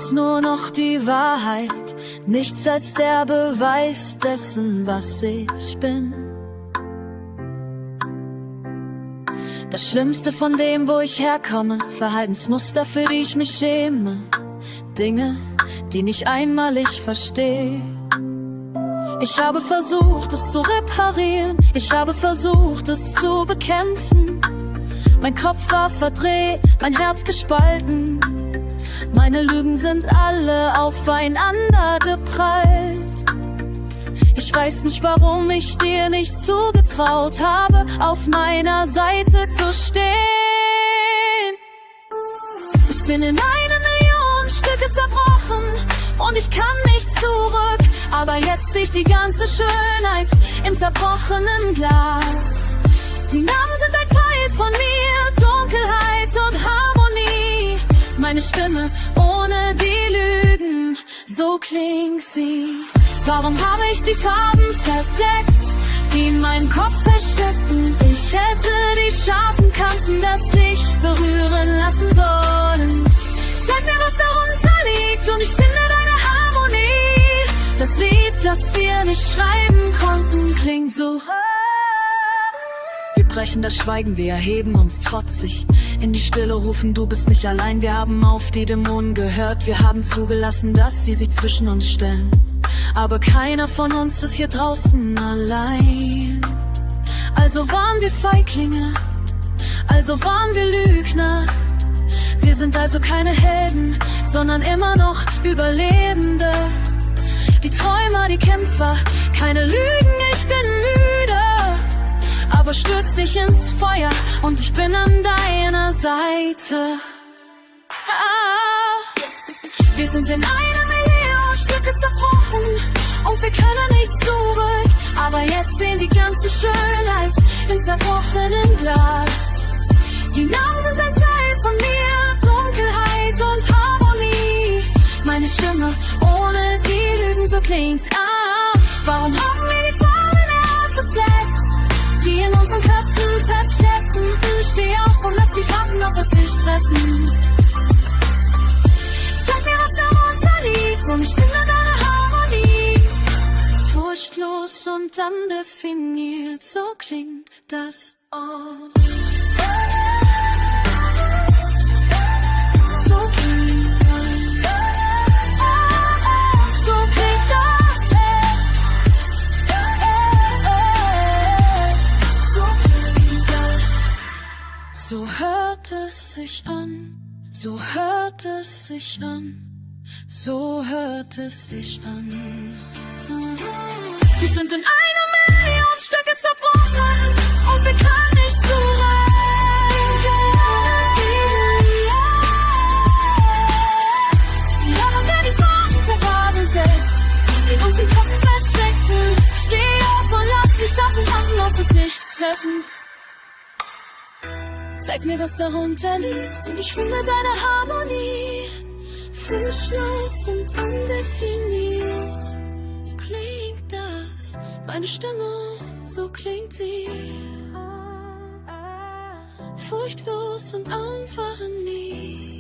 weiß nur noch die Wahrheit, nichts als der Beweis dessen, was ich bin. Das Schlimmste von dem, wo ich herkomme, Verhaltensmuster, für die ich mich schäme, Dinge, die nicht einmal ich verstehe. Ich habe versucht, es zu reparieren, ich habe versucht, es zu bekämpfen. Mein Kopf war verdreht, mein Herz gespalten. Meine Lügen sind alle aufeinander geprallt. Ich weiß nicht, warum ich dir nicht zugetraut habe, auf meiner Seite zu stehen. Ich bin in 1 Million Stücke zerbrochen und ich kann nicht zurück. Aber jetzt sehe ich die ganze Schönheit im zerbrochenen Glas. Die Namen sind ein Teil von mir, Dunkelheit und Harmonie. Meine Stimme ohne die Lügen, so klingt sie. Warum habe ich die Farben verdeckt, die in meinem Kopf verstecken? Ich hätte die scharfen Kanten das Licht berühren lassen sollen. Sag mir, was darunter liegt, und ich finde deine Harmonie. Das Lied, das wir nicht schreiben konnten, klingt so. Wir brechen das Schweigen, wir erheben uns trotzig. In die Stille rufen, du bist nicht allein. Wir haben auf die Dämonen gehört, wir haben zugelassen, dass sie sich zwischen uns stellen. Aber keiner von uns ist hier draußen allein. Also waren wir Feiglinge, also waren wir Lügner. Wir sind also keine Helden, sondern immer noch Überlebende. Die Träumer, die Kämpfer, keine Lügen, ich bin müde. Aber stürz dich ins Feuer und ich bin an deiner Seite. Wir sind in 1 Million Stücke zerbrochen und wir können nicht zurück. Aber jetzt sehen die ganze Schönheit im zerbrochenen Glas. Die Namen sind ein Teil von mir, Dunkelheit und Harmonie. Meine Stimme ohne die Lügen, so klingt's. Warum haben wir die Farben verdeckt, die in unseren Köpfen feststecken? Steh auf und lass die Schatten auf das Licht treffen. Sag mir, was darunter liegt, und ich finde deine Harmonie. Furchtlos und undefiniert, so klingt das aus. So klingt das. So klingt das. So klingt das. So hört es sich an. So hört es sich an. So hört es sich an. Wir sind in 1 Million Stücke zerbrochen und wir können nicht zurück. Wir haben ja die Farben zerfasert, die in unseren Köpfen feststecken. Steh auf und lass die scharfen Kanten auf das Licht treffen. Zeig mir, was darunter liegt, und ich finde deine Harmonie. Furchtlos und undefiniert, so klingt das. Meine Stimme, so klingt sie. Furchtlos und unverniet.